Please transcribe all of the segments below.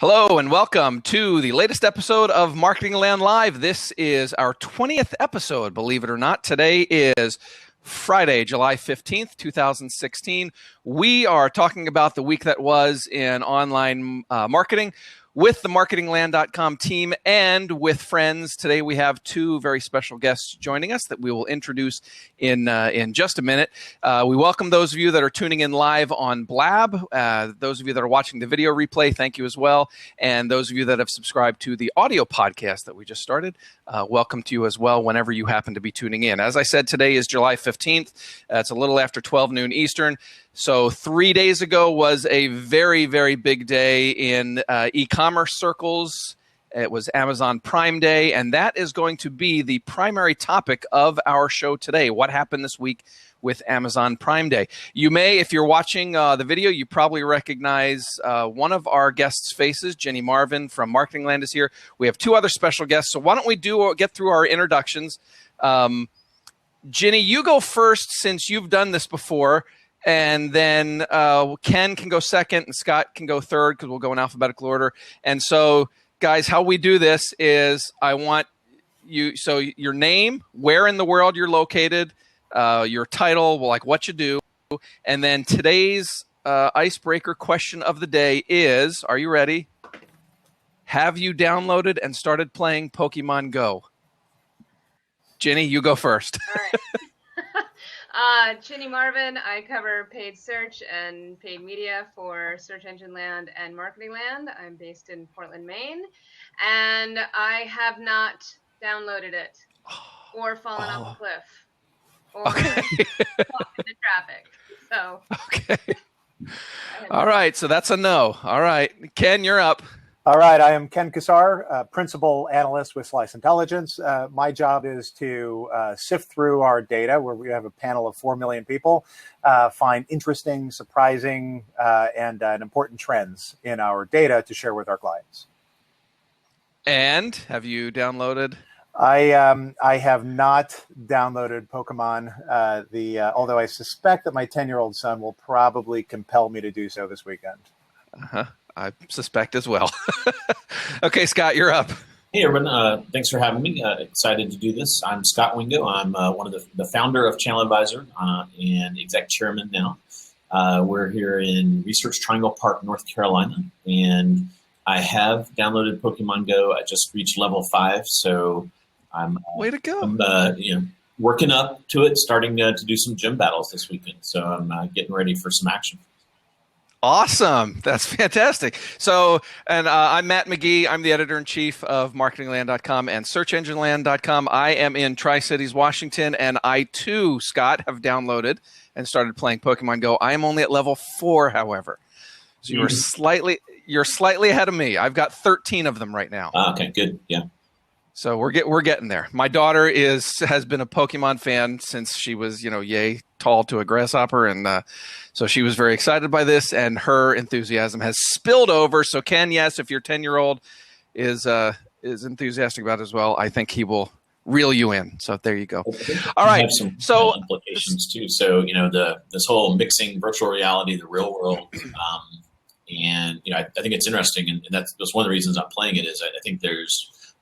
Hello and welcome to the latest episode of Marketing Land Live. This is our 20th episode, believe it or not. Today is Friday, July 15th, 2016. We are talking about the week that was in online marketing with the marketingland.com team and with friends. Today we have two very special guests joining us that we will introduce in just a minute. We welcome those of you that are tuning in live on Blab. Those of you that are watching the video replay, thank you as well. And those of you that have subscribed to the audio podcast that we just started, welcome to you as well whenever you happen to be tuning in. As I said, today is July 15th. It's a little after 12 noon Eastern. So 3 days ago was a very, very big day in e-commerce circles. It was Amazon Prime Day, and that is going to be the primary topic of our show today. What happened this week with Amazon Prime Day? You may, if you're watching the video, you probably recognize one of our guests' faces. Jenny Marvin from Marketing Land is here. We have two other special guests, so why don't we get through our introductions. Jenny, you go first since you've done this before. And then Ken can go second and Scott can go third because we'll go in alphabetical order. And so, guys, how we do this is I want you, so your name, where in the world you're located, your title, like what you do. And then today's icebreaker question of the day is, are you ready? Have you downloaded and started playing Pokemon Go? Jenny, you go first. All right. Jenny Marvin. I cover paid search and paid media for Search Engine Land and Marketing Land. I'm based in Portland, Maine, and I have not downloaded it or fallen off a cliff or walked into traffic. So okay. All right, so that's a no. All right, Ken, you're up. All right, I am Ken Kassar, Principal Analyst with Slice Intelligence. My job is to sift through our data, where we have a panel of 4 million people, find interesting, surprising, and important trends in our data to share with our clients. And have you downloaded? I have not downloaded Pokemon, although I suspect that my 10-year-old son will probably compel me to do so this weekend. Uh-huh. I suspect as well. Okay, Scott, you're up. Hey, everyone. Thanks for having me. Excited to do this. I'm Scott Wingo. I'm one of the founder of Channel Advisor and exec chairman now. We're here in Research Triangle Park, North Carolina, and I have downloaded Pokemon Go. I just reached level 5, so I'm way to go. I'm working up to it, starting to do some gym battles this weekend. So I'm getting ready for some action. Awesome. That's fantastic. So, and I'm Matt McGee. I'm the editor-in-chief of marketingland.com and searchengineland.com. I am in Tri-Cities, Washington, and I, too, Scott, have downloaded and started playing Pokemon Go. I am only at level 4, however. So you're slightly ahead of me. I've got 13 of them right now. Okay, good. Yeah. So we're getting there. My daughter has been a Pokemon fan since she was, yay tall to a grasshopper, and so she was very excited by this, and her enthusiasm has spilled over. So Ken, yes, if your 10-year-old is enthusiastic about it as well, I think he will reel you in. So there you go. All right. Have some implications too. So this whole mixing virtual reality, the real world, and I think it's interesting, and that's one of the reasons I'm playing it is I think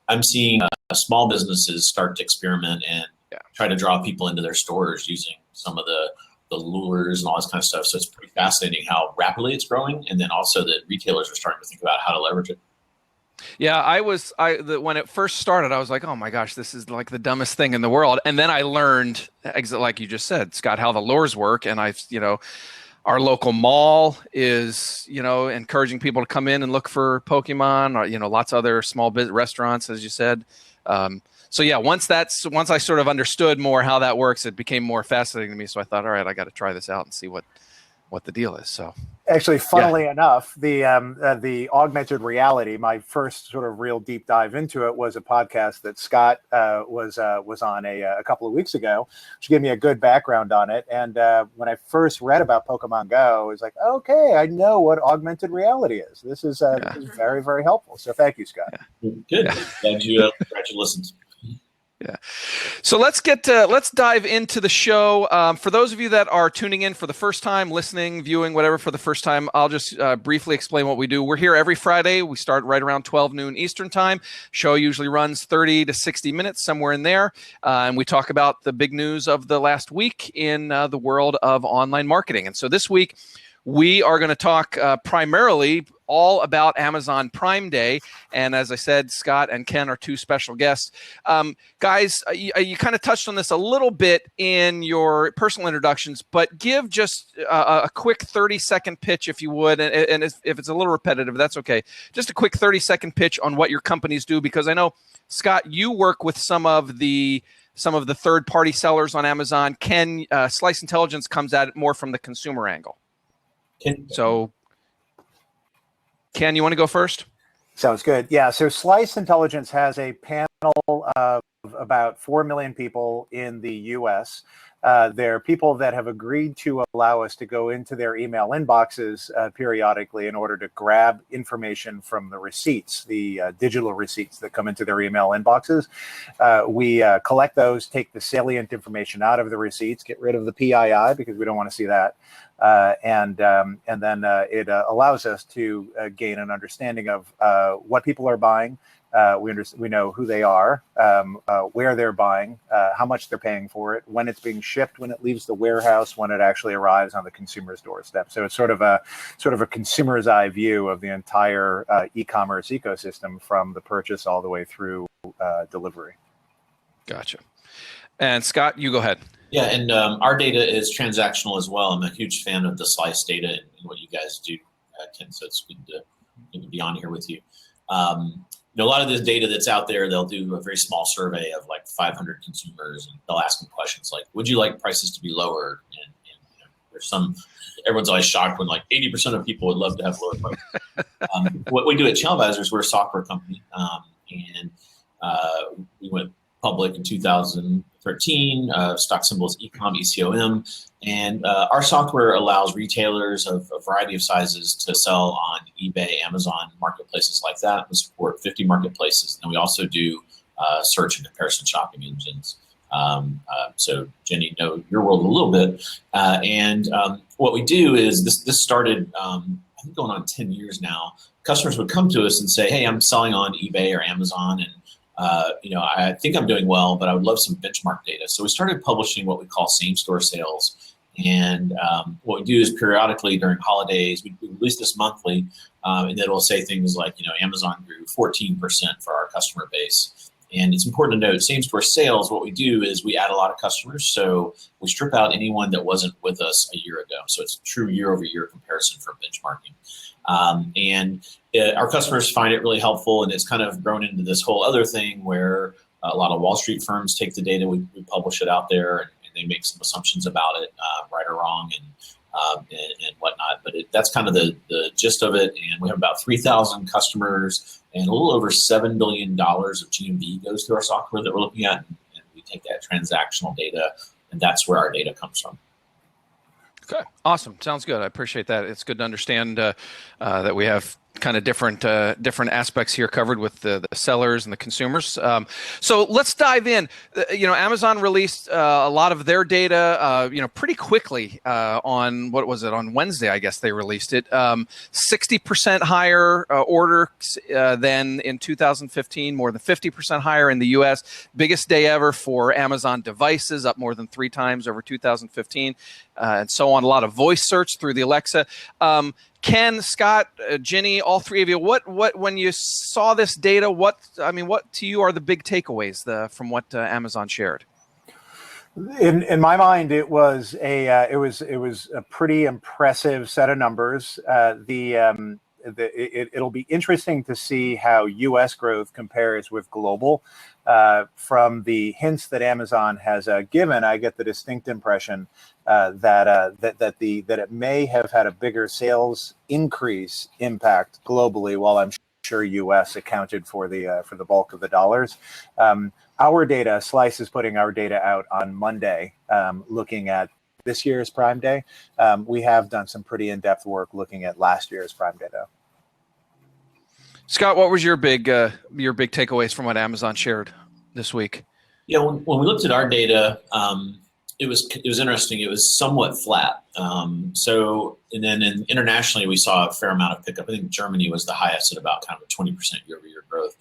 I'm seeing small businesses start to experiment and try to draw people into their stores using some of the lures and all this kind of stuff. So it's pretty fascinating how rapidly it's growing, and then also that retailers are starting to think about how to leverage it. Yeah, when it first started, I was like, oh my gosh, this is like the dumbest thing in the world. And then I learned, like you just said, Scott, how the lures work. And our local mall is, encouraging people to come in and look for Pokemon, or, lots of other small restaurants, as you said. So yeah, once I sort of understood more how that works, it became more fascinating to me. So I thought, all right, I got to try this out and see what the deal is. So actually, funnily enough, the augmented reality, my first sort of real deep dive into it was a podcast that Scott was on a couple of weeks ago, which gave me a good background on it. And when I first read about Pokemon Go, it was like, okay, I know what augmented reality is. This is very, very helpful. So thank you, Scott. Yeah. Good. Glad you listened. Yeah. So let's dive into the show. For those of you that are tuning in for the first time, listening, viewing, whatever, for the first time, I'll just briefly explain what we do. We're here every Friday. We start right around 12 noon Eastern time. Show usually runs 30 to 60 minutes, somewhere in there. And we talk about the big news of the last week in the world of online marketing. And so this week, we are going to talk primarily all about Amazon Prime Day. And as I said, Scott and Ken are two special guests. Guys, you kind of touched on this a little bit in your personal introductions, but give just a quick 30-second pitch, if you would. And if it's a little repetitive, that's okay. Just a quick 30-second pitch on what your companies do, because I know, Scott, you work with some of the third-party sellers on Amazon. Ken, Slice Intelligence comes at it more from the consumer angle. So, Ken, you want to go first? Sounds good. Yeah. So Slice Intelligence has a panel of about 4 million people in the U.S. They're people that have agreed to allow us to go into their email inboxes periodically in order to grab information from the receipts, the digital receipts that come into their email inboxes. We collect those, take the salient information out of the receipts, get rid of the PII because we don't want to see that. And then it allows us to gain an understanding of what people are buying. We know who they are, where they're buying, how much they're paying for it, when it's being shipped, when it leaves the warehouse, when it actually arrives on the consumer's doorstep. So it's sort of a consumer's eye view of the entire e-commerce ecosystem, from the purchase all the way through delivery. Gotcha. And Scott, you go ahead. Yeah, and our data is transactional as well. I'm a huge fan of the Slice data and what you guys do, Ken, so it's good to be on here with you. A lot of this data that's out there, they'll do a very small survey of like 500 consumers, and they'll ask them questions like, would you like prices to be lower? And there's everyone's always shocked when like 80% of people would love to have lower prices. What we do at ChannelAdvisors, we're a software company, and we went public in 2013. Stock symbol is ECOM, ECOM. And our software allows retailers of a variety of sizes to sell on eBay, Amazon, marketplaces like that. We support 50 marketplaces. And we also do search and comparison shopping engines. So Jenny, know your world a little bit. And what we do is this started, I think, going on 10 years now. Customers would come to us and say, hey, I'm selling on eBay or Amazon, and I think I'm doing well, but I would love some benchmark data. So we started publishing what we call same-store sales. And what we do is periodically during holidays, we release this monthly, and then we'll say things like, Amazon grew 14% for our customer base. And it's important to note, same-store sales, what we do is we add a lot of customers. So we strip out anyone that wasn't with us a year ago. So it's a true year-over-year comparison for benchmarking. Our customers find it really helpful, and it's kind of grown into this whole other thing where a lot of Wall Street firms take the data, we publish it out there, and they make some assumptions about it, right or wrong, and whatnot. But that's kind of the gist of it. And we have about 3,000 customers, and a little over $7 billion of GMV goes through our software that we're looking at. And we take that transactional data, and that's where our data comes from. Okay, awesome. Sounds good. I appreciate that. It's good to understand that we have kind of different aspects here covered with the sellers and the consumers. So let's dive in. Amazon released a lot of their data, pretty quickly on, what was it, on Wednesday, I guess they released it. 60% higher order than in 2015, more than 50% higher in the U.S. Biggest day ever for Amazon devices, up more than 3 times over 2015, and so on. A lot of voice search through the Alexa. Ken, Scott, Jenny, all three of you, what when you saw this data, what to you are the big takeaways from what Amazon shared? In my mind, it was a pretty impressive set of numbers. It'll be interesting to see how U.S. growth compares with global. From the hints that Amazon has given, I get the distinct impression that it may have had a bigger sales increase impact globally, while I'm sure U.S. accounted for the bulk of the dollars. Our data, Slice is putting our data out on Monday, looking at this year's Prime Day. We have done some pretty in-depth work looking at last year's Prime Day, though. Scott, what was your big takeaways from what Amazon shared this week? Yeah, when we looked at our data, it was interesting. It was somewhat flat. And then internationally, we saw a fair amount of pickup. I think Germany was the highest at about kind of a 20% year-over-year growth.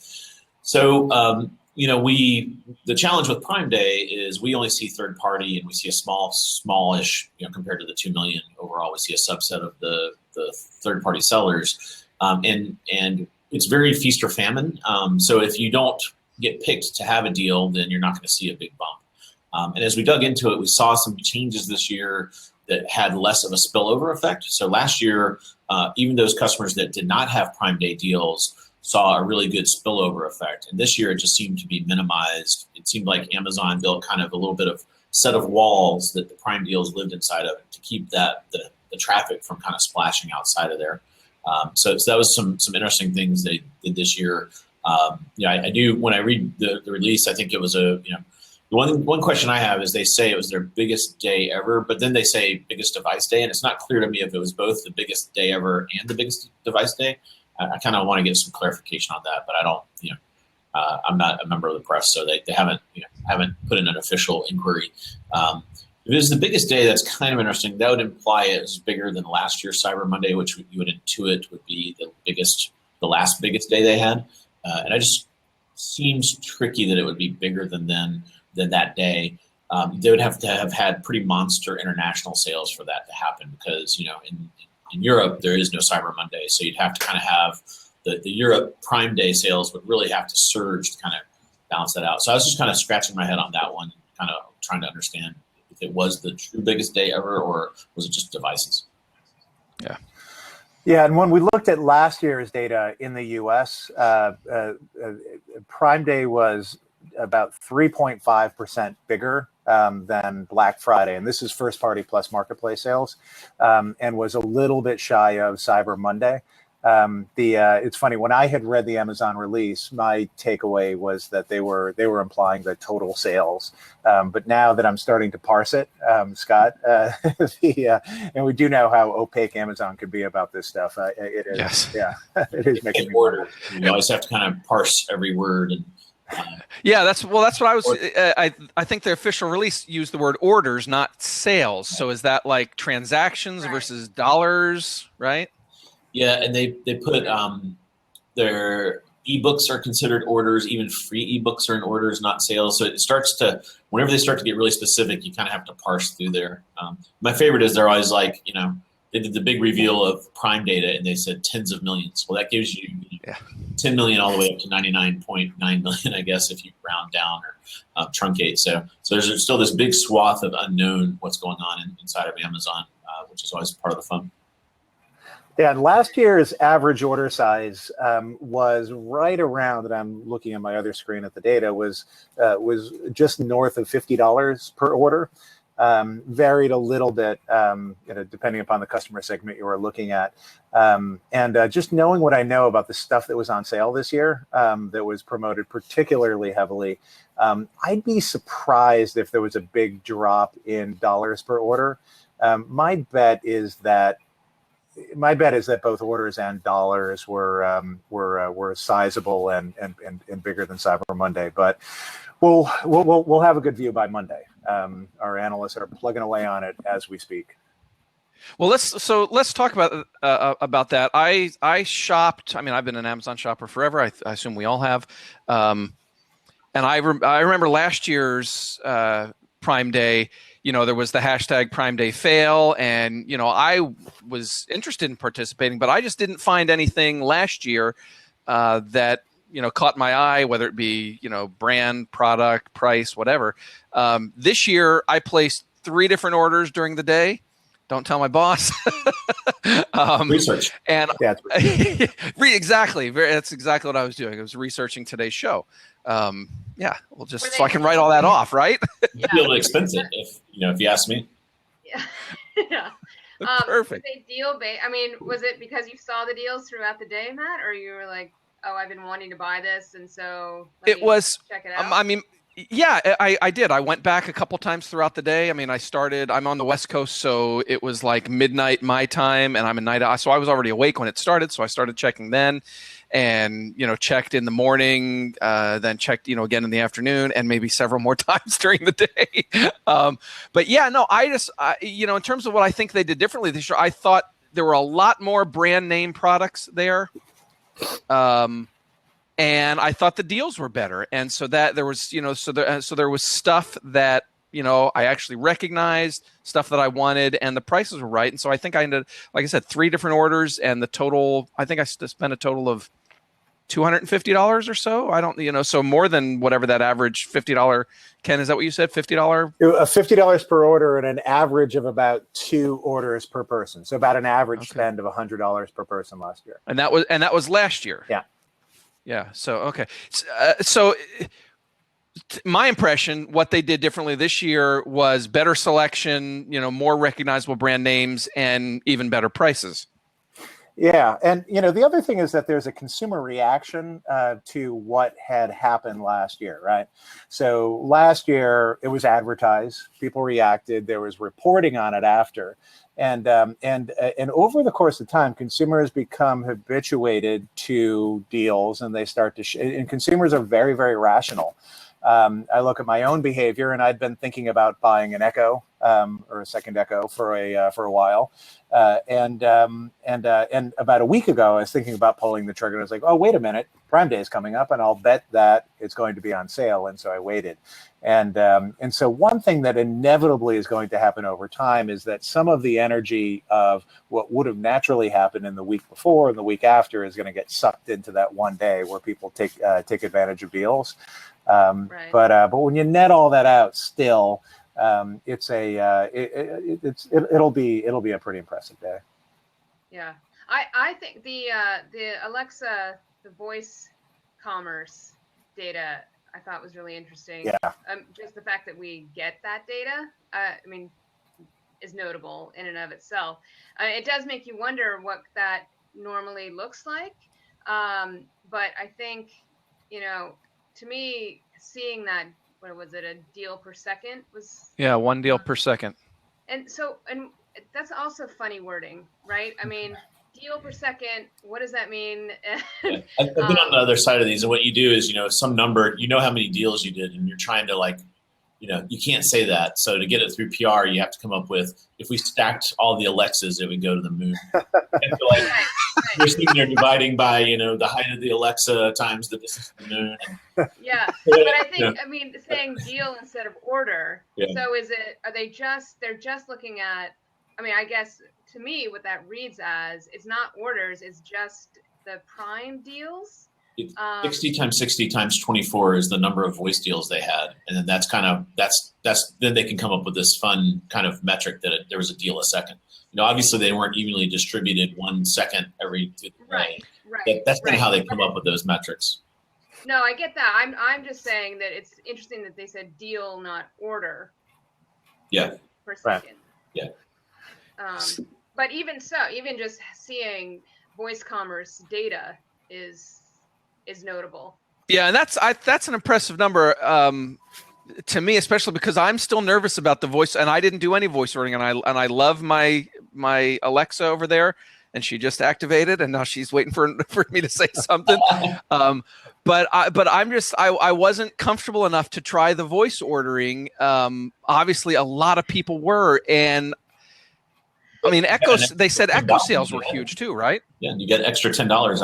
So the challenge with Prime Day is we only see third party, and we see a smallish, compared to the 2 million overall. We see a subset of the third party sellers, and it's very feast or famine. So if you don't get picked to have a deal, then you're not going to see a big bump. And as we dug into it, we saw some changes this year that had less of a spillover effect. So last year, even those customers that did not have Prime Day deals saw a really good spillover effect. And this year, it just seemed to be minimized. It seemed like Amazon built kind of a little bit of set of walls that the Prime deals lived inside of to keep the traffic from kind of splashing outside of there. So that was some interesting things they did this year. I do, when I read the release, I think it was one question I have is they say it was their biggest day ever, but then they say biggest device day, and it's not clear to me if it was both the biggest day ever and the biggest device day. I kind of want to get some clarification on that, but I don't, I'm not a member of the press, so they haven't put in an official inquiry. If it was the biggest day, that's kind of interesting. That would imply it was bigger than last year's Cyber Monday, which you would intuit would be the last biggest day they had. And it just seems tricky that it would be bigger than that day. They would have to have had pretty monster international sales for that to happen because, in Europe, there is no Cyber Monday. So you'd have to kind of have the Europe Prime Day sales would really have to surge to kind of balance that out. So I was just kind of scratching my head on that one, kind of trying to understand if it was the true biggest day ever or was it just devices? Yeah. Yeah, and when we looked at last year's data in the U.S., Prime Day was about 3.5% bigger than Black Friday, and this is first party plus marketplace sales, and was a little bit shy of Cyber Monday. It's funny, when I had read the Amazon release, my takeaway was that they were implying the total sales. But now that I'm starting to parse it, Scott, and we do know how opaque Amazon could be about this stuff. It is, yes. Yeah, it is making me order. You always have to kind of parse every word and. Yeah, that's what I was. I think the official release used the word orders, not sales. So is that like transactions versus dollars, right? Yeah, and they put their ebooks are considered orders. Even free ebooks are in orders, not sales. So it starts to, whenever they start to get really specific, you kind of have to parse through there. My favorite is they're always like, they did the big reveal of Prime data and they said tens of millions. Well, that gives you 10 million all the way up to 99.9 million, I guess, if you round down or truncate. So there's still this big swath of unknown what's going on inside of Amazon, which is always part of the fun. Yeah, and last year's average order size was right around, and I'm looking at my other screen at the data, was just north of $50 per order. Varied a little bit, depending upon the customer segment you were looking at. And just knowing what I know about the stuff that was on sale this year, that was promoted particularly heavily, I'd be surprised if there was a big drop in dollars per order. My bet is that both orders and dollars were sizable and bigger than Cyber Monday. But we'll have a good view by Monday. Our analysts are plugging away on it as we speak. Well, let's talk about that. I shopped. I mean, I've been an Amazon shopper forever. I assume we all have. And I remember last year's Prime Day. There was the hashtag Prime Day fail, and I was interested in participating, but I just didn't find anything last year that caught my eye, whether it be brand, product, price, whatever. This year, I placed 3 different orders during the day. Don't tell my boss. Research. And yeah, exactly. That's exactly what I was doing. I was researching today's show. Yeah, well, just so I can write all that off, right? Yeah. Be able to expense it if you ask me. Yeah. Yeah. Perfect. Was they I mean, was it because you saw the deals throughout the day, Matt, or you were like, oh, I've been wanting to buy this, and so let me check it out? I mean, Yeah, I did. I went back a couple times throughout the day. I mean, I'm on the West Coast, so it was like midnight my time, and I'm a night owl. So I was already awake when it started, so I started checking then, and, checked in the morning, then checked, again in the afternoon, and maybe several more times during the day. But yeah, no, in terms of what I think they did differently this year, I thought there were a lot more brand name products there. And I thought the deals were better, and so that there was, so there was stuff that I actually recognized, stuff that I wanted, and the prices were right. And so I think I ended, like I said, 3 different orders, and the total, I think I spent a total of $250 or so. I don't, so more than whatever that average $50. Ken, is that what you said? $50? $50 per order, and an average of about 2 orders per person. So about an average spend of $100 per person last year. And that was last year. Yeah. Yeah. So, okay. So my impression, what they did differently this year was better selection, more recognizable brand names, and even better prices. Yeah. And, the other thing is that there's a consumer reaction to what had happened last year, right? So last year it was advertised, people reacted, there was reporting on it after. And over the course of time, consumers become habituated to deals, and they start to and consumers are very, very rational. I look at my own behavior, and I'd been thinking about buying an Echo or a second Echo for a while, and about a week ago, I was thinking about pulling the trigger. And I was like, oh, wait a minute, Prime Day is coming up, and I'll bet that it's going to be on sale. And so I waited. And so one thing that inevitably is going to happen over time is that some of the energy of what would have naturally happened in the week before and the week after is going to get sucked into that one day where people take advantage of deals. Right. But when you net all that out, still, it'll be a pretty impressive day. Yeah, I think the Alexa, the voice commerce data, I thought was really interesting. Yeah. Just the fact that we get that data, is notable in and of itself. It does make you wonder what that normally looks like. But I think, to me, seeing that, what was it, a deal per second was? Yeah, 1 deal per second. And that's also funny wording, right? I mean, deal per second, what does that mean? Yeah. I've been on the other side of these, and what you do is, some number, how many deals you did, and you're trying to you can't say that. So to get it through PR, you have to come up with, if we stacked all the Alexas, it would go to the moon. And so, right. You're sitting there dividing by, the height of the Alexa times the distance to the moon. Yeah, but I think, saying deal instead of order. Yeah. So they're just looking at, I guess to me what that reads as, it's not orders, it's just the Prime deals. 60 times 60 times 24 is the number of voice deals they had. And then then they can come up with this fun kind of metric that there was a deal a second. Obviously they weren't evenly distributed 1 second every day. Right. That's kind of how they come up with those metrics. No, I get that. I'm just saying that it's interesting that they said deal, not order. Yeah. Per second. Yeah. But even so, even just seeing voice commerce data is notable. Yeah, and that's an impressive number to me, especially because I'm still nervous about the voice, and I didn't do any voice ordering, and I love my Alexa over there, and she just activated, and now she's waiting for me to say something. But I wasn't comfortable enough to try the voice ordering. Obviously, a lot of people were, and Echo. They said Echo sales were huge too, right? Yeah, you get extra $10.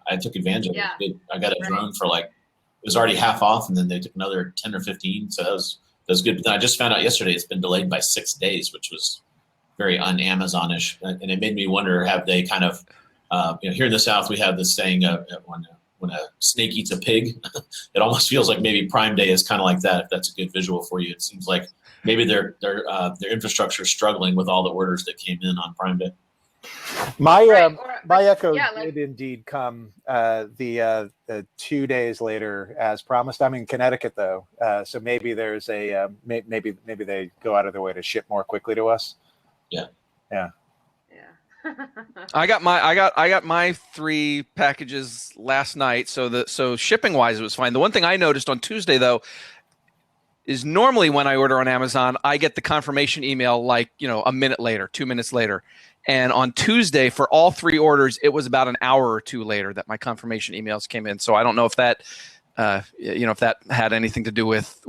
I took advantage of it. I got a drone for it was already half off, and then they took another 10 or 15. So that was good. But then I just found out yesterday it's been delayed by 6 days, which was very un-Amazonish, and it made me wonder: have they kind of, here in the South we have this saying, when a snake eats a pig, it almost feels like maybe Prime Day is kind of like that. If that's a good visual for you, it seems like maybe their infrastructure is struggling with all the orders that came in on Prime Day. My Echo did indeed come the 2 days later as promised. I'm in Connecticut though, so maybe there's maybe they go out of their way to ship more quickly to us. Yeah. I got my 3 packages last night, so shipping wise it was fine. The one thing I noticed on Tuesday though, is normally when I order on Amazon, I get the confirmation email like, a minute later, 2 minutes later. And on Tuesday, for all 3 orders, it was about an hour or 2 later that my confirmation emails came in. So I don't know if that, if that had anything to do with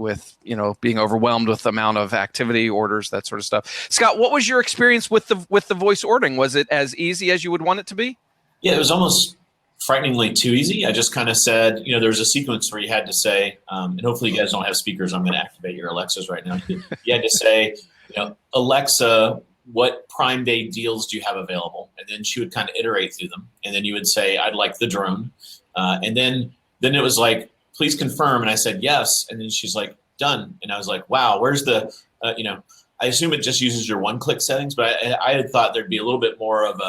being overwhelmed with the amount of activity, orders, that sort of stuff. Scott, what was your experience with the voice ordering? Was it as easy as you would want it to be? Yeah, it was almost frighteningly too easy. I just kind of said, there was a sequence where you had to say, and hopefully you guys don't have speakers. I'm going to activate your Alexas right now. You had to say, Alexa, what Prime Day deals do you have available? And then she would kind of iterate through them. And then you would say, I'd like the drone. And then it was like, please confirm. And I said, yes. And then she's like, done. And I was like, wow, where's the, I assume it just uses your one-click settings, but I had thought there'd be a little bit more of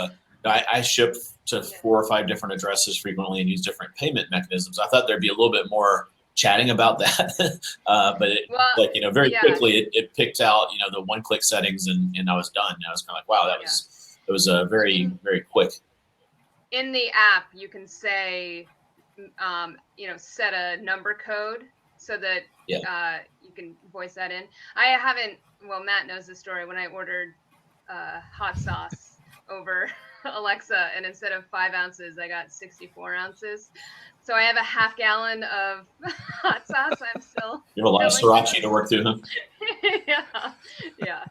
I ship to 4 or 5 different addresses frequently and use different payment mechanisms. I thought there'd be a little bit more chatting about that, but very quickly it picked out the one-click settings and I was done. And I was kind of like, wow, it was a very, very quick. In the app, you can say, set a number code so that you can voice that in. Matt knows the story. When I ordered hot sauce over Alexa, and instead of 5 ounces, I got 64 ounces. So I have a half gallon of hot sauce. I'm still. You have a lot of sriracha to work through, huh? Yeah.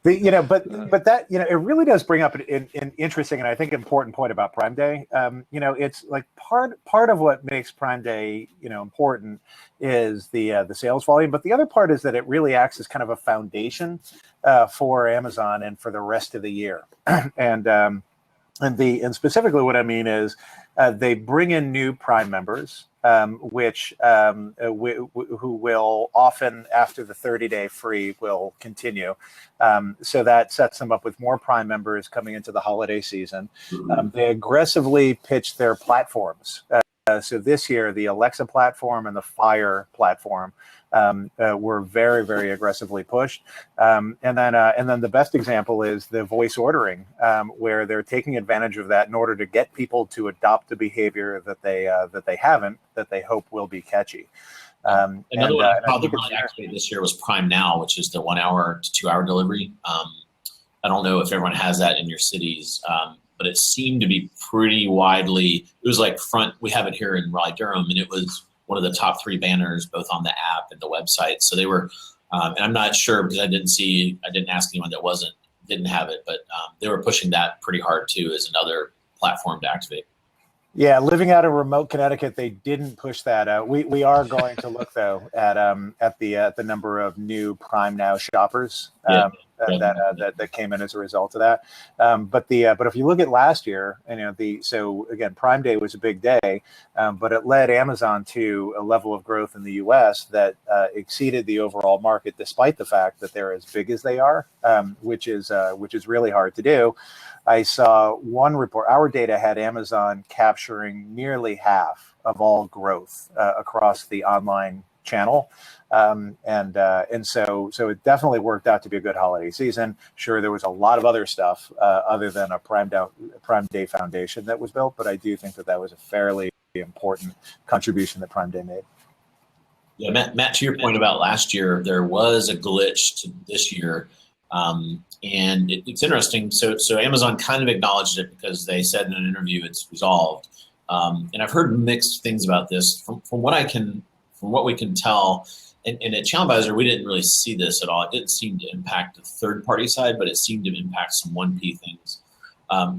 But that it really does bring up an interesting and I think important point about Prime Day. It's like part of what makes Prime Day important is the sales volume, but the other part is that it really acts as kind of a foundation for Amazon and for the rest of the year. And specifically what I mean is they bring in new Prime members, who will often, after the 30-day free, will continue. So that sets them up with more Prime members coming into the holiday season. They aggressively pitch their platforms. So this year, the Alexa platform and the Fire platform were very, very aggressively pushed. And then the best example is the voice ordering, where they're taking advantage of that in order to get people to adopt a behavior that they haven't, that they hope will be catchy. Another one I probably really activated this year was Prime Now, which is the 1 hour to 2 hour delivery. I don't know if everyone has that in your cities, but it seemed to be pretty widely. It was like we have it here in Raleigh-Durham, and it was one of the top 3 banners, both on the app and the website. So they were, and I'm not sure because I didn't ask anyone that didn't have it, but they were pushing that pretty hard too as another platform to activate. Yeah, living out of remote Connecticut, they didn't push that out. We are going to look though at the number of new Prime Now shoppers that came in as a result of that. But if you look at last year, so again, Prime Day was a big day, but it led Amazon to a level of growth in the U.S. that exceeded the overall market, despite the fact that they're as big as they are, which is really hard to do. I saw one report. Our data had Amazon capturing nearly half of all growth across the online channel, and so it definitely worked out to be a good holiday season. Sure, there was a lot of other stuff other than a Prime Day foundation that was built, but I do think that was a fairly important contribution that Prime Day made. Yeah, Matt, to your point about last year, there was a glitch to this year. And it's interesting. So Amazon kind of acknowledged it because they said in an interview it's resolved. And I've heard mixed things about this. From what we can tell, and at ChannelAdvisor, we didn't really see this at all. It didn't seem to impact the third-party side, but it seemed to impact some 1P things.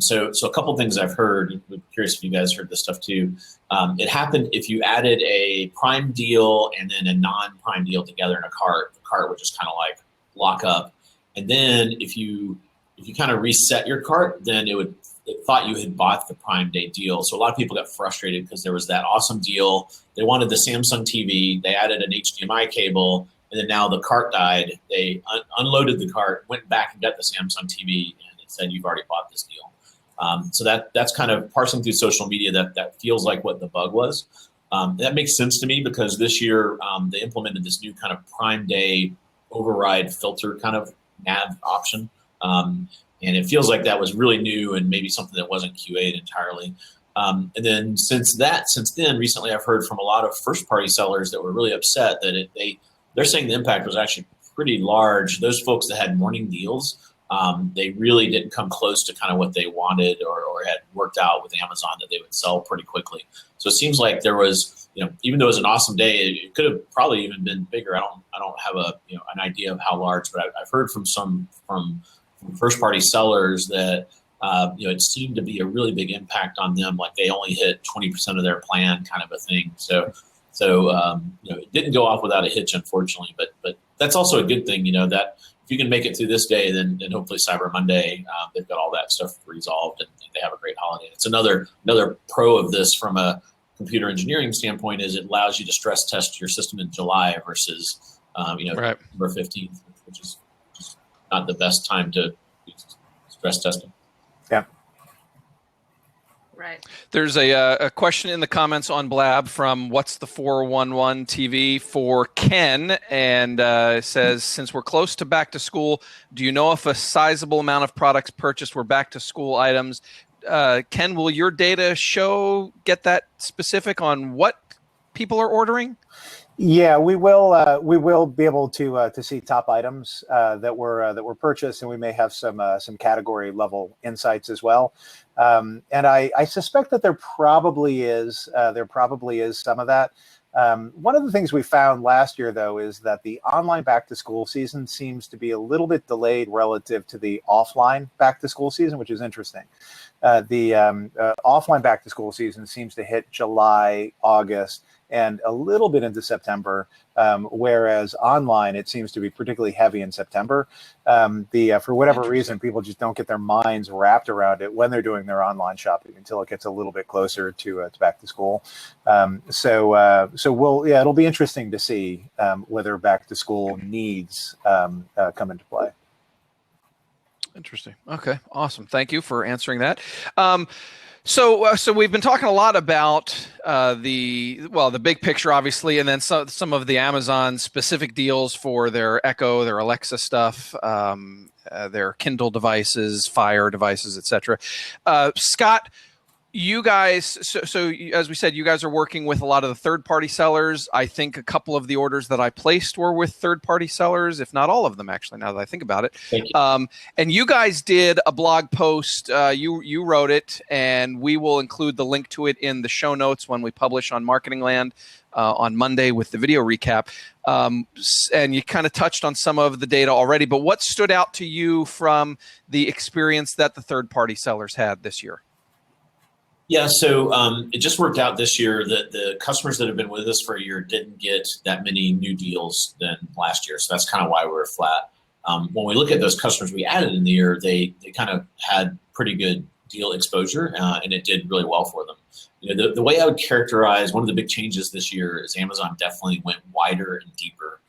So a couple things I've heard. I'm curious if you guys heard this stuff too. It happened if you added a Prime deal and then a non-Prime deal together in a cart. The cart would just kind of like lock up. And then if you kind of reset your cart, then it thought you had bought the Prime Day deal. So a lot of people got frustrated because there was that awesome deal. They wanted the Samsung TV. They added an HDMI cable, and then now the cart died. They unloaded the cart, went back and got the Samsung TV, and it said you've already bought this deal. So that's kind of parsing through social media. That feels like what the bug was. That makes sense to me because this year they implemented this new kind of Prime Day override filter kind of nav option. And it feels like that was really new and maybe something that wasn't QA'd entirely. And then since then, recently I've heard from a lot of first-party sellers that were really upset that they're saying the impact was actually pretty large. Those folks that had morning deals, they really didn't come close to kind of what they wanted or had worked out with Amazon that they would sell pretty quickly. So it seems like there was, even though it was an awesome day, it could have probably even been bigger. I don't have an idea of how large, but I've heard from first party sellers that it seemed to be a really big impact on them. Like they only hit 20% of their plan, kind of a thing. So it didn't go off without a hitch, unfortunately. But that's also a good thing, that if you can make it through this day, then hopefully Cyber Monday, they've got all that stuff resolved and they have a great holiday. It's another pro of this from a computer engineering standpoint is it allows you to stress test your system in July versus right. November 15th, which is not the best time to be stress testing. Yeah. Right. There's a question in the comments on Blab from What's the 411 TV for Ken, and says, since we're close to back to school, do you know if a sizable amount of products purchased were back to school items? Ken, will your data get that specific on what people are ordering? Yeah, we will. We will be able to see top items that were purchased, and we may have some category level insights as well. And I suspect that there probably is some of that. One of the things we found last year, though, is that the online back to school season seems to be a little bit delayed relative to the offline back to school season, which is interesting. The offline back to school season seems to hit July, August, and a little bit into September, whereas online it seems to be particularly heavy in September. For whatever reason, people just don't get their minds wrapped around it when they're doing their online shopping until it gets a little bit closer to back to school. So it'll be interesting to see whether back to school needs come into play. Interesting. Okay, awesome. Thank you for answering that. So we've been talking a lot about the big picture, obviously, and then some of the Amazon specific deals for their Echo, their Alexa stuff, their Kindle devices, Fire devices, etc. Scott, you guys, so as we said, you guys are working with a lot of the third-party sellers. I think a couple of the orders that I placed were with third-party sellers, if not all of them, actually, now that I think about it. Thank you. And you guys did a blog post. You wrote it, and we will include the link to it in the show notes when we publish on Marketing Land on Monday with the video recap. And you kind of touched on some of the data already, but what stood out to you from the experience that the third-party sellers had this year? Yeah, so it just worked out this year that the customers that have been with us for a year didn't get that many new deals than last year. So that's kind of why we're flat. When we look at those customers we added in the year, they kind of had pretty good deal exposure, and it did really well for them. The way I would characterize one of the big changes this year is Amazon definitely went wider and deeper,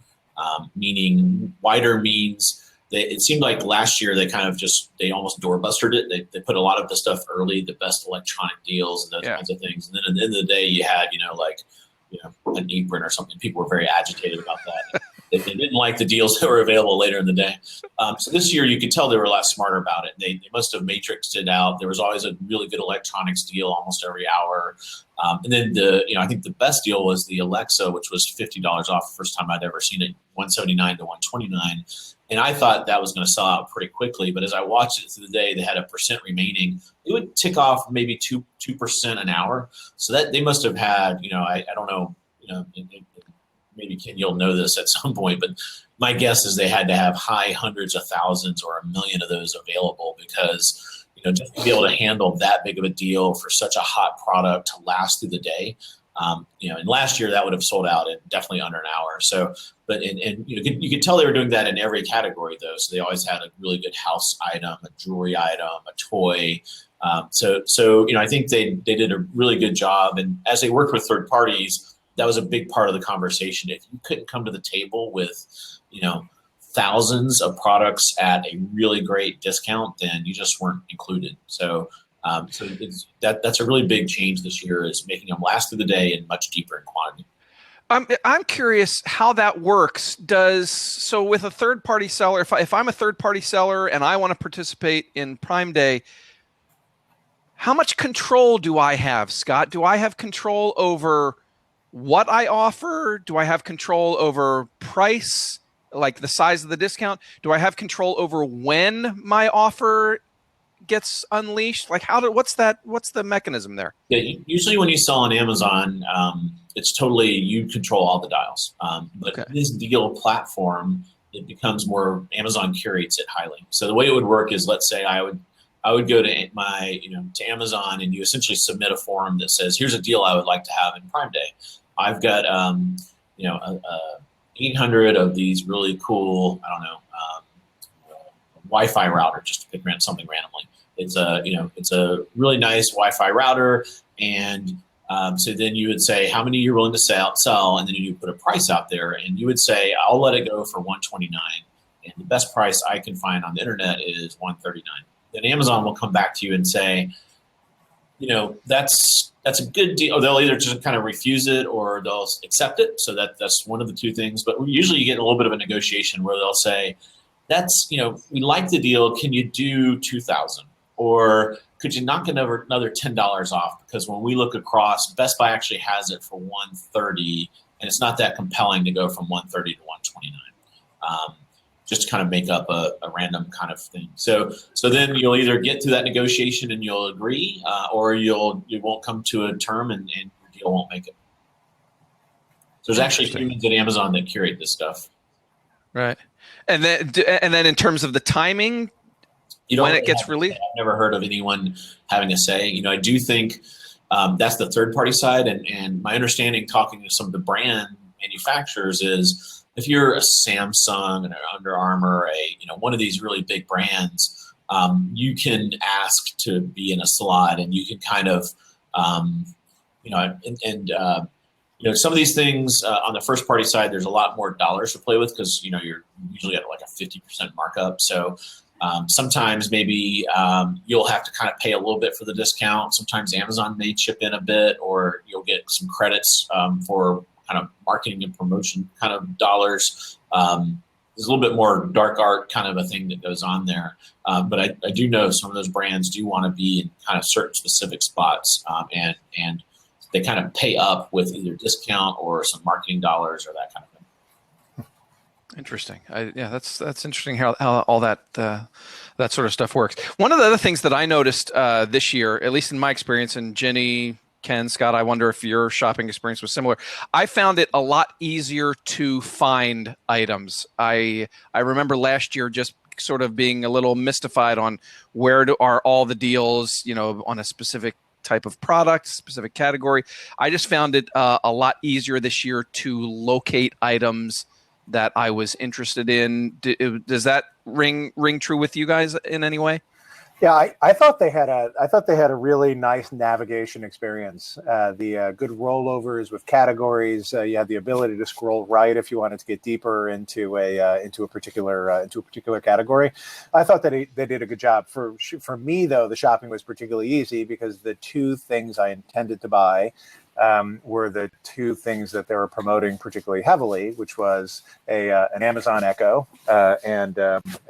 meaning wider means it seemed like last year they almost doorbustered it. They put a lot of the stuff early, the best electronic deals and those kinds of things. And then at the end of the day, you had an apron or something. People were very agitated about that. They didn't like the deals that were available later in the day. So this year, you could tell they were a lot smarter about it. They must have matrixed it out. There was always a really good electronics deal almost every hour. And then I think the best deal was the Alexa, which was $50 off. The first time I'd ever seen it, $179 to $129. And I thought that was going to sell out pretty quickly. But as I watched it through the day, they had 1% remaining. It would tick off maybe 2% an hour. So that they must have had, I don't know, maybe Ken, you'll know this at some point, but my guess is they had to have high hundreds of thousands or 1 million of those available because, just to be able to handle that big of a deal for such a hot product to last through the day. And last year that would have sold out in definitely under an hour. So, but you could tell they were doing that in every category though. So they always had a really good house item, a jewelry item, a toy. So I think they did a really good job. And as they worked with third parties, that was a big part of the conversation. If you couldn't come to the table with, thousands of products at a really great discount, then you just weren't included. So that's a really big change this year, is making them last through the day and much deeper in quantity. I'm curious how that works. So with a third-party seller, if I'm a third-party seller and I want to participate in Prime Day, how much control do I have, Scott? Do I have control over what I offer? Do I have control over price, like the size of the discount? Do I have control over when my offer gets unleashed? Like what's the mechanism there? Yeah, usually when you sell on Amazon, it's totally you control all the dials. But Okay. this deal platform, it becomes more Amazon curates it highly. So the way it would work is, let's say I would go to to Amazon, and you essentially submit a form that says, here's a deal I would like to have in Prime Day. I've got 800 of these really cool, Wi-Fi router, just to pick something randomly. It's a really nice Wi-Fi router, and so then you would say how many you're willing to sell, and then you put a price out there, and you would say I'll let it go for $129, and the best price I can find on the internet is $139. Then Amazon will come back to you and say, that's a good deal. Or they'll either just kind of refuse it or they'll accept it. So that's one of the two things. But usually you get a little bit of a negotiation where they'll say, we like the deal. Can you do 2,000? Or could you knock another $10 off? Because when we look across, Best Buy actually has it for $130, and it's not that compelling to go from $130 to $129. Just to kind of make up a random kind of thing. So then you'll either get to that negotiation and you'll agree, or you won't come to a term and your deal won't make it. So there's actually humans at Amazon that curate this stuff. Right. And then in terms of the timing, when it gets released? I've never heard of anyone having a say. I do think that's the third party side. And my understanding, talking to some of the brand manufacturers, is if you're a Samsung and an Under Armour, one of these really big brands, you can ask to be in a slot, and you can kind of, some of these things on the first party side, there's a lot more dollars to play with because you're usually at like a 50% markup. So sometimes maybe you'll have to kind of pay a little bit for the discount. Sometimes Amazon may chip in a bit, or you'll get some credits for kind of marketing and promotion kind of dollars. There's a little bit more dark art kind of a thing that goes on there. But I do know some of those brands do want to be in kind of certain specific spots, and they kind of pay up with either discount or some marketing dollars or that kind of thing. Interesting. That's interesting how all that sort of stuff works. One of the other things that I noticed this year, at least in my experience, and Jenny, Ken, Scott, I wonder if your shopping experience was similar. I found it a lot easier to find items. I remember last year just sort of being a little mystified on where are all the deals, on a specific type of product, specific category. I just found it a lot easier this year to locate items that I was interested in. Does that ring true with you guys in any way? Yeah, I thought they had a really nice navigation experience. The good rollovers with categories. You had the ability to scroll right if you wanted to get deeper into a particular category. I thought that they did a good job. For me though, the shopping was particularly easy because the two things I intended to buy were the two things that they were promoting particularly heavily, which was an Amazon Echo, and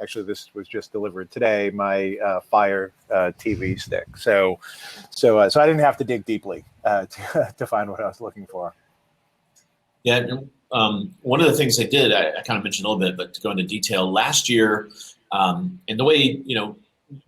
actually this was just delivered today, my Fire TV stick. So I didn't have to dig deeply to find what I was looking for. Yeah, one of the things they did, I kind of mentioned a little bit, but to go into detail, last year, and the way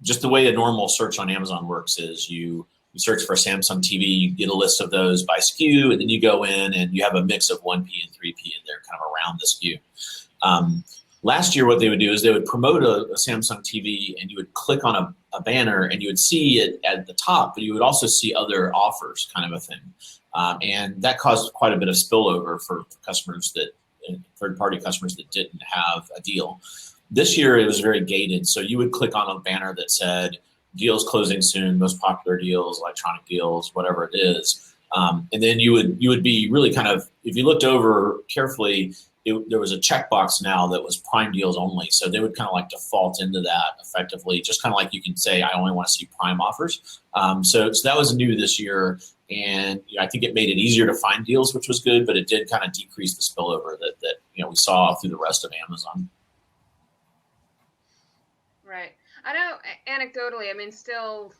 just the way a normal search on Amazon works is you search for a Samsung TV, you get a list of those by SKU, and then you go in and you have a mix of 1P and 3P, and they're kind of around the SKU. Last year, what they would do is they would promote a Samsung TV, and you would click on a banner, and you would see it at the top, but you would also see other offers, kind of a thing. And that caused quite a bit of spillover for customers third-party customers that didn't have a deal. This year, it was very gated, so you would click on a banner that said, deals closing soon, most popular deals, electronic deals, whatever it is. And then you would be really kind of, if you looked over carefully, there was a checkbox now that was Prime deals only. So they would kind of like default into that effectively, just kind of like you can say, I only want to see Prime offers. So that was new this year. And I think it made it easier to find deals, which was good, but it did kind of decrease the spillover that we saw through the rest of Amazon. Right. I know anecdotally, still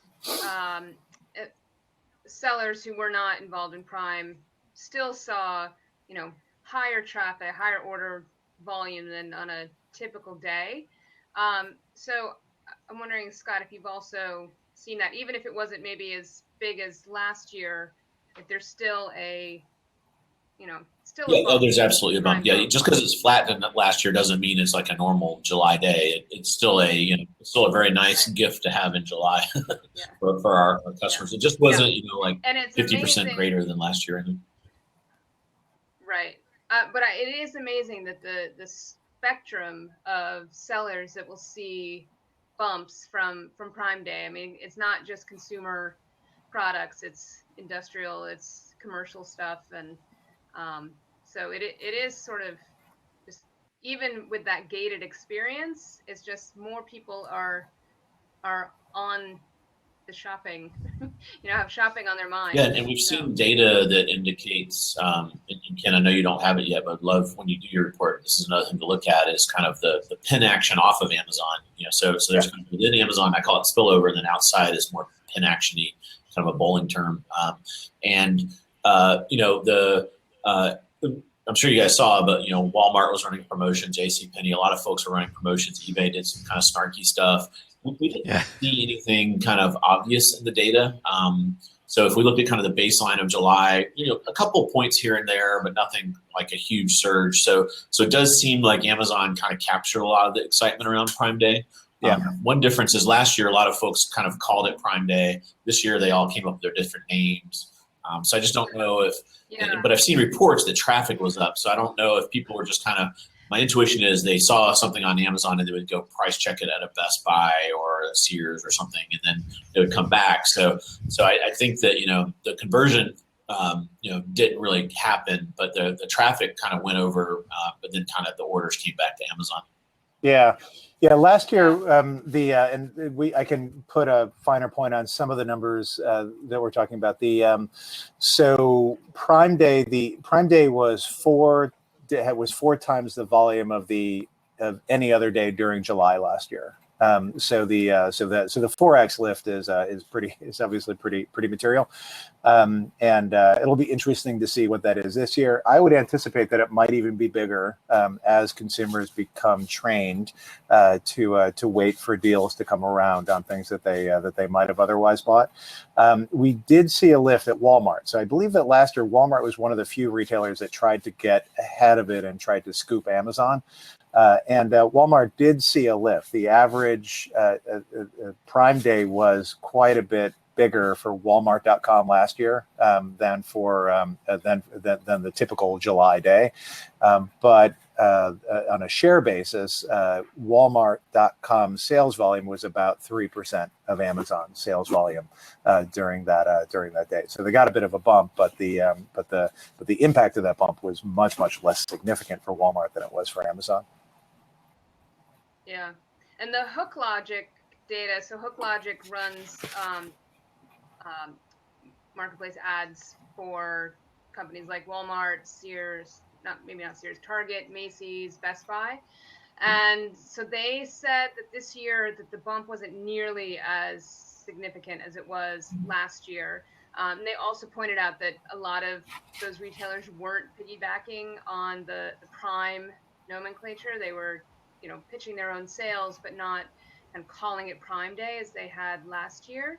sellers who were not involved in Prime still saw, higher traffic, higher order volume than on a typical day. So I'm wondering, Scott, if you've also seen that, even if it wasn't maybe as big as last year, if there's still still a bump. There's absolutely a bump. Yeah, Bump. just because it's flat than last year doesn't mean it's like a normal July day. It's still it's still a very nice gift to have in July for our customers. It just wasn't like 50% greater than last year. Right, but it is amazing that the spectrum of sellers that will see bumps from Prime Day. I mean, it's not just consumer products; it's industrial, it's commercial stuff, and so it is sort of just, even with that gated experience, it's just more people are on the shopping, have shopping on their mind. Yeah, and we've seen data that indicates, and Ken, I know you don't have it yet, but I'd love when you do your report, this is another thing to look at, is kind of the pin action off of Amazon. So there's kind of within Amazon, I call it spillover, and then outside is more pin action-y, kind of a bowling term. I'm sure you guys saw, but Walmart was running promotions, JCPenney, a lot of folks were running promotions, eBay did some kind of snarky stuff. We didn't see anything kind of obvious in the data. So if we looked at kind of the baseline of July, a couple of points here and there, but nothing like a huge surge. So it does seem like Amazon kind of captured a lot of the excitement around Prime Day. Yeah. One difference is last year, a lot of folks kind of called it Prime Day. This year, they all came up with their different names. So I just don't know if, but I've seen reports that traffic was up. So I don't know if people were just kind of, my intuition is they saw something on Amazon and they would go price check it at a Best Buy or a Sears or something, and then it would come back. So I think that, the conversion, didn't really happen, but the traffic kind of went over, but then kind of the orders came back to Amazon. Yeah. Last year, I can put a finer point on some of the numbers that we're talking about. So Prime Day was four times the volume of any other day during July last year. So the 4x lift is obviously pretty material, and it'll be interesting to see what that is this year. I would anticipate that it might even be bigger as consumers become trained to wait for deals to come around on things that they might have otherwise bought. We did see a lift at Walmart, so I believe that last year Walmart was one of the few retailers that tried to get ahead of it and tried to scoop Amazon. And Walmart did see a lift. The average Prime Day was quite a bit bigger for Walmart.com last year than the typical July day. But on a share basis, Walmart.com sales volume was about 3% of Amazon sales volume during that day. So they got a bit of a bump, but the impact of that bump was much less significant for Walmart than it was for Amazon. Yeah, and the HookLogic data. So HookLogic runs marketplace ads for companies like Walmart, Sears, not Sears, Target, Macy's, Best Buy, and so they said that this year that the bump wasn't nearly as significant as it was last year. They also pointed out that a lot of those retailers weren't piggybacking on the Prime nomenclature. They were pitching their own sales, but not kind of calling it Prime Day as they had last year.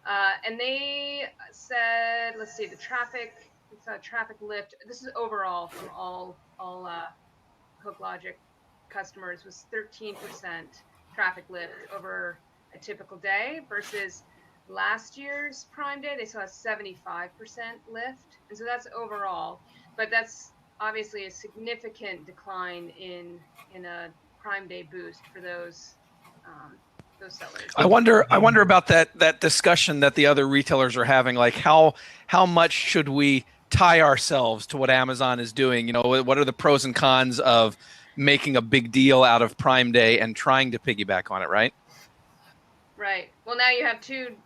And they said, let's see, the traffic lift. This is overall from all HookLogic customers was 13% traffic lift over a typical day versus last year's Prime Day. They saw a 75% lift, and so that's overall. But that's obviously a significant decline in a Prime Day boost for those sellers. I wonder about that discussion that the other retailers are having. Like how much should we tie ourselves to what Amazon is doing? What are the pros and cons of making a big deal out of Prime Day and trying to piggyback on it, right? Right. Well, now you have two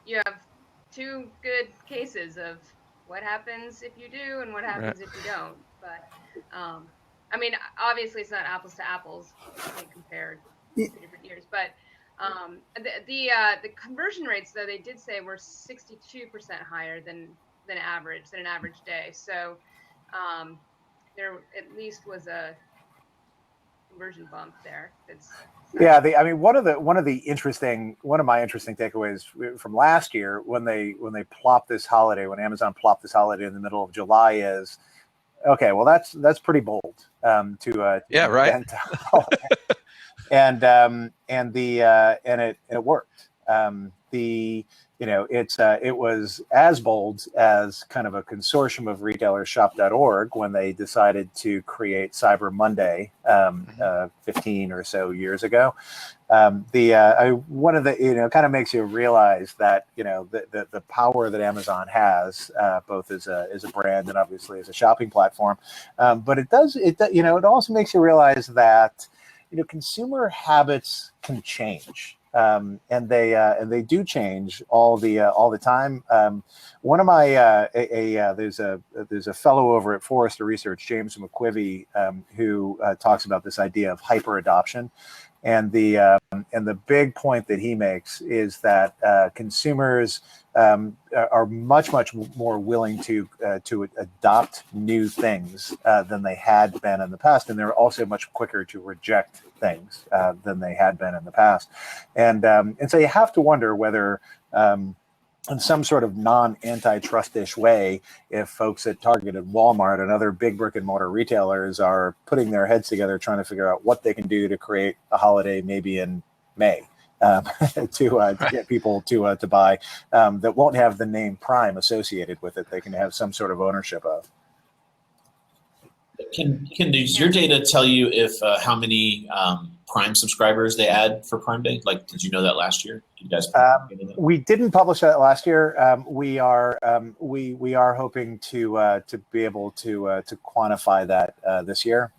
good cases of what happens if you do and what happens if you don't. But I mean, obviously, it's not apples to apples. You can't compare two different years. But the conversion rates, though, they did say were 62% higher than an average day. So there at least was a conversion bump there. Yeah, I mean, one of my interesting takeaways from last year when they plopped this holiday, when Amazon plopped this holiday in the middle of July is, okay, well that's pretty bold yeah, right. And it worked. It was as bold as kind of a consortium of retailers, Shop.org, when they decided to create Cyber Monday 15 or so years ago. One of the kind of makes you realize that the power that Amazon has, both as a brand and obviously as a shopping platform, but it also makes you realize that consumer habits can change. And they do change all the time. One of my there's a fellow over at Forrester Research, James McQuivey, who talks about this idea of hyper adoption, and the big point that he makes is that consumers are much more willing to adopt new things than they had been in the past, and they're also much quicker to reject things than they had been in the past, and so you have to wonder whether, in some sort of non-antitrust-ish way, if folks at Target and Walmart and other big brick and mortar retailers are putting their heads together trying to figure out what they can do to create a holiday maybe in May. To get people to buy that won't have the name Prime associated with it. They can have some sort of ownership of. Does your data tell you if how many Prime subscribers they add for Prime Day? Like, did you know that last year? Did you guys? We didn't publish that last year. We are hoping to be able to quantify that this year.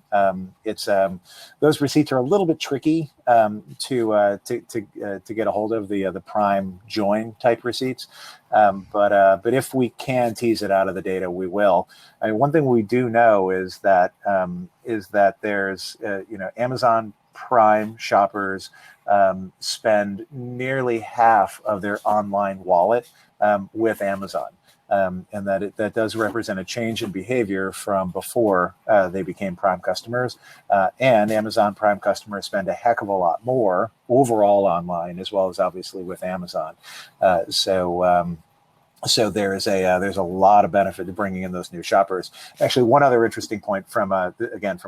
It's those receipts are a little bit tricky to get a hold of, the Prime join type receipts. But if we can tease it out of the data, we will. I mean, one thing we do know is that there's Amazon Prime shoppers spend nearly half of their online wallet with Amazon. And that does represent a change in behavior from before they became Prime customers. And Amazon Prime customers spend a heck of a lot more overall online, as well as obviously with Amazon. So there's a lot of benefit to bringing in those new shoppers. Actually, one other interesting point from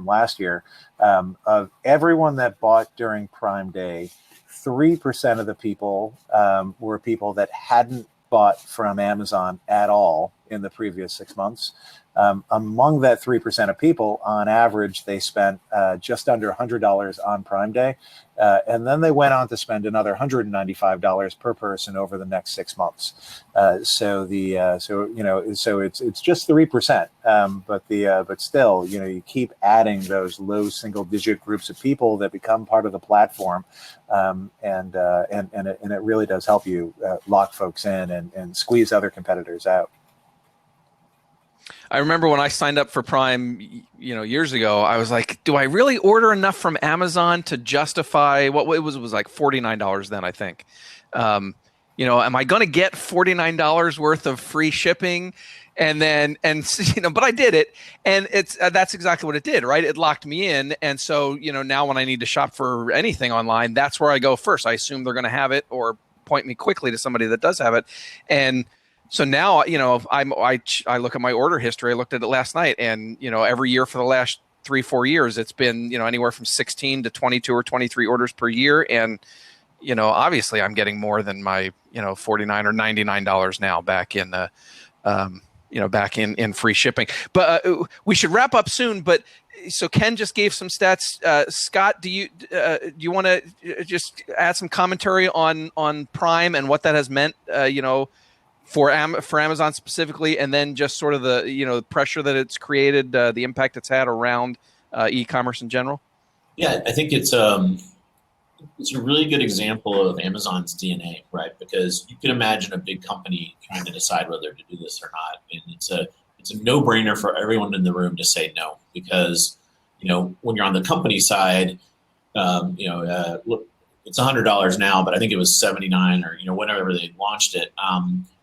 last year, of everyone that bought during Prime Day, 3% of the people were people that hadn't bought from Amazon at all in the previous 6 months. Among that 3% of people, on average, they spent just under $100 on Prime Day, and then they went on to spend another $195 per person over the next 6 months. So it's just 3%, but still, you keep adding those low single-digit groups of people that become part of the platform, and it really does help you lock folks in and squeeze other competitors out. I remember when I signed up for Prime, years ago, I was like, do I really order enough from Amazon to justify what it was like $49 then, I think. Am I going to get $49 worth of free shipping? But I did it, and that's exactly what it did, right? It locked me in. And so, now when I need to shop for anything online, that's where I go first. I assume they're going to have it or point me quickly to somebody that does have it. And so now, I look at my order history. I looked at it last night, and, every year for the last 3-4 years, it's been, anywhere from 16 to 22 or 23 orders per year. And, obviously I'm getting more than my, $49 or $99 now back in the, back in free shipping. But we should wrap up soon. But so Ken just gave some stats. Scott, do you want to just add some commentary on Prime and what that has meant, for Amazon specifically, and then just sort of the pressure that it's created, the impact it's had around e-commerce in general? Yeah, I think it's a really good example of Amazon's DNA, right? Because you can imagine a big company trying to decide whether to do this or not, and it's a no-brainer for everyone in the room to say no, because when you're on the company side, look, it's $100 now, but I think it was $79 or whenever they launched it.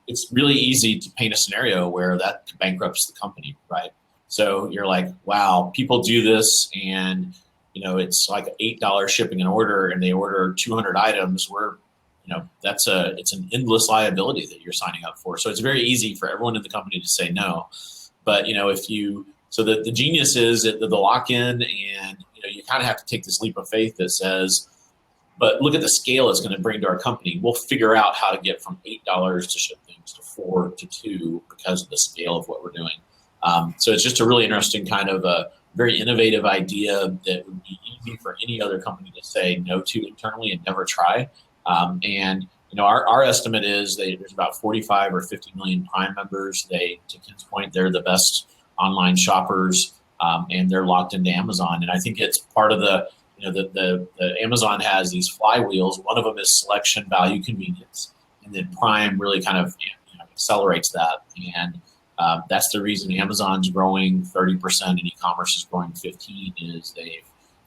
It's really easy to paint a scenario where that bankrupts the company, right? So you're like, wow, people do this, and it's like $8 shipping an order, and they order 200 items. It's an endless liability that you're signing up for. So it's very easy for everyone in the company to say no. But the genius is that the lock-in, and you kind of have to take this leap of faith that says, but look at the scale it's going to bring to our company. We'll figure out how to get from $8 to ship things to $4 to $2 because of the scale of what we're doing. So it's just a really interesting kind of a very innovative idea that would be easy for any other company to say no to internally and never try. Our estimate is there's about 45 or 50 million Prime members. To Ken's point, they're the best online shoppers, and they're locked into Amazon. And I think it's part of the Amazon has these flywheels. One of them is selection, value, convenience, and then Prime really kind of accelerates that. And that's the reason Amazon's growing 30% and e-commerce is growing 15%.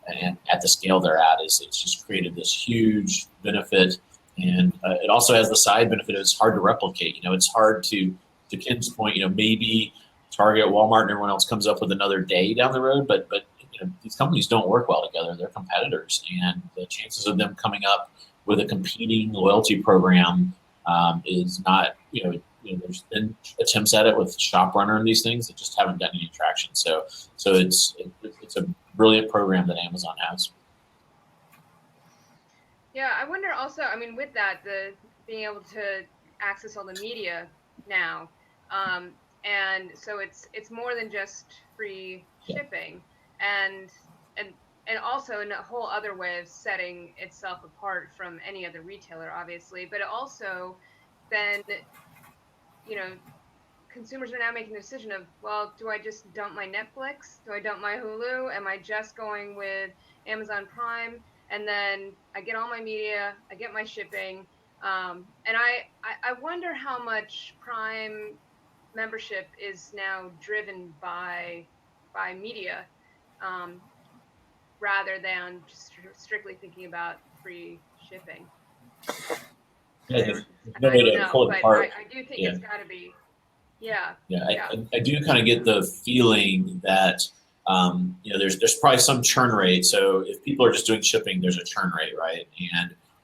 And at the scale they're at, it's just created this huge benefit. And it also has the side benefit. It's hard to replicate. It's hard to Ken's point, maybe Target, Walmart, and everyone else comes up with another day down the road, but these companies don't work well together. They're competitors, and the chances of them coming up with a competing loyalty program is not. There's been attempts at it with ShopRunner and these things that just haven't done any traction. So it's a brilliant program that Amazon has. Yeah, I wonder also, with that, the being able to access all the media now, and so it's more than just free shipping, and also in a whole other way of setting itself apart from any other retailer, obviously, but also then, consumers are now making the decision of, well, do I just dump my Netflix? Do I dump my Hulu? Am I just going with Amazon Prime? And then I get all my media, I get my shipping, and I wonder how much Prime membership is now driven by media, rather than just strictly thinking about free shipping. Yeah, no way to pull it apart. I do think it's got to be. Yeah. I do kind of get the feeling that there's probably some churn rate. So if people are just doing shipping, there's a churn rate, right?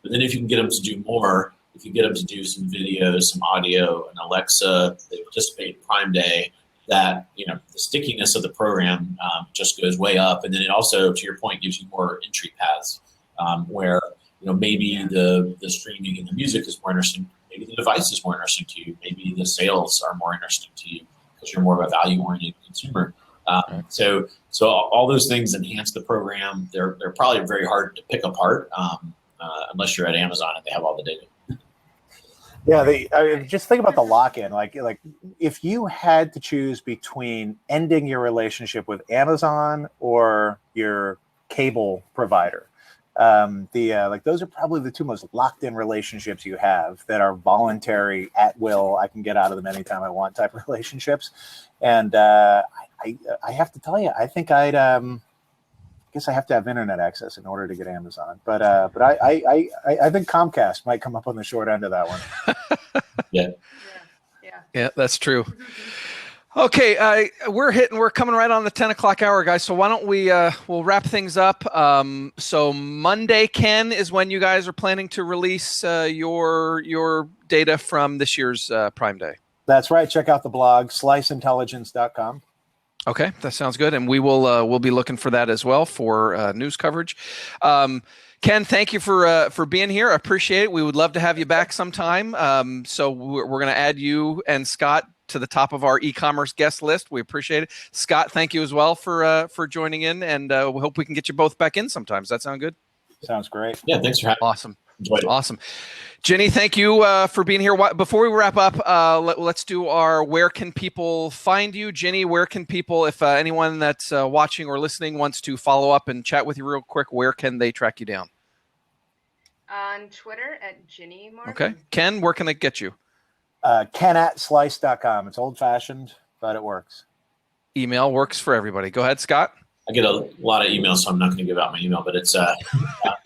But then if you can get them to do more, if you get them to do some video, some audio, and Alexa, they participate in Prime Day, that the stickiness of the program just goes way up. And then it also, to your point, gives you more entry paths where maybe the streaming and the music is more interesting. Maybe the device is more interesting to you. Maybe the sales are more interesting to you because you're more of a value-oriented consumer. So all those things enhance the program. They're probably very hard to pick apart unless you're at Amazon and they have all the data. Yeah, just think about the lock-in. Like if you had to choose between ending your relationship with Amazon or your cable provider, those are probably the two most locked-in relationships you have that are voluntary, at will. I can get out of them anytime I want type of relationships. And I have to tell you, I think I guess I have to have internet access in order to get Amazon. But I think Comcast might come up on the short end of that one. Yeah, that's true. Okay, we're coming right on the 10 o'clock hour, guys. So why don't we'll wrap things up. So Monday, Ken, is when you guys are planning to release your data from this year's Prime Day. That's right. Check out the blog, sliceintelligence.com. Okay, that sounds good, and we'll be looking for that as well for news coverage. Ken, thank you for being here. I appreciate it. We would love to have you back sometime. So we're going to add you and Scott to the top of our e-commerce guest list. We appreciate it. Scott, thank you as well for joining in, and we hope we can get you both back in sometimes. Does that sound good? Sounds great. Yeah, thanks for having me. Awesome. Enjoyed it. Awesome. Jenny, thank you for being here. Before we wrap up, let's do our where can people find you? Jenny, where can people, if anyone that's watching or listening wants to follow up and chat with you real quick, where can they track you down? On Twitter at Ginny Martin. Okay. Ken, where can they get you? Ken@slice.com. It's old-fashioned, but it works. Email works for everybody. Go ahead, Scott. I get a lot of emails, so I'm not going to give out my email, but it's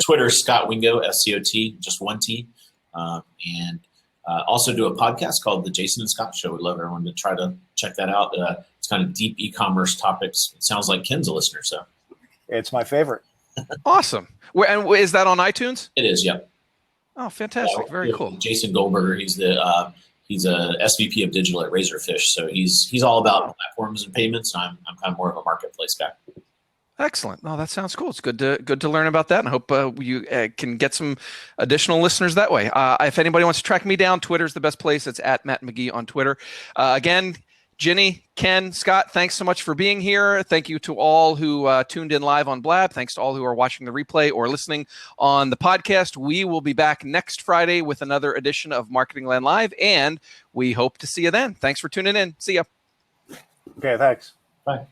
Twitter, Scott Wingo, SCOT, just one T. And also do a podcast called The Jason and Scott Show. We'd love everyone to try to check that out. it's kind of deep e-commerce topics. It sounds like Ken's a listener, so It's my favorite. Awesome. And is that on iTunes? it is. Yep. Oh, fantastic. Very cool. Jason Goldberger, he's a SVP of digital at Razorfish, so he's all about platforms and payments. And I'm kind of more of a marketplace guy. Excellent. Oh, that sounds cool. It's good to learn about that, and I hope you can get some additional listeners that way. If anybody wants to track me down, Twitter's the best place. It's at Matt McGee on Twitter. Again, Ginny, Ken, Scott, thanks so much for being here. Thank you to all who tuned in live on Blab. Thanks to all who are watching the replay or listening on the podcast. We will be back next Friday with another edition of Marketing Land Live, and we hope to see you then. Thanks for tuning in. See ya. Okay, thanks. Bye.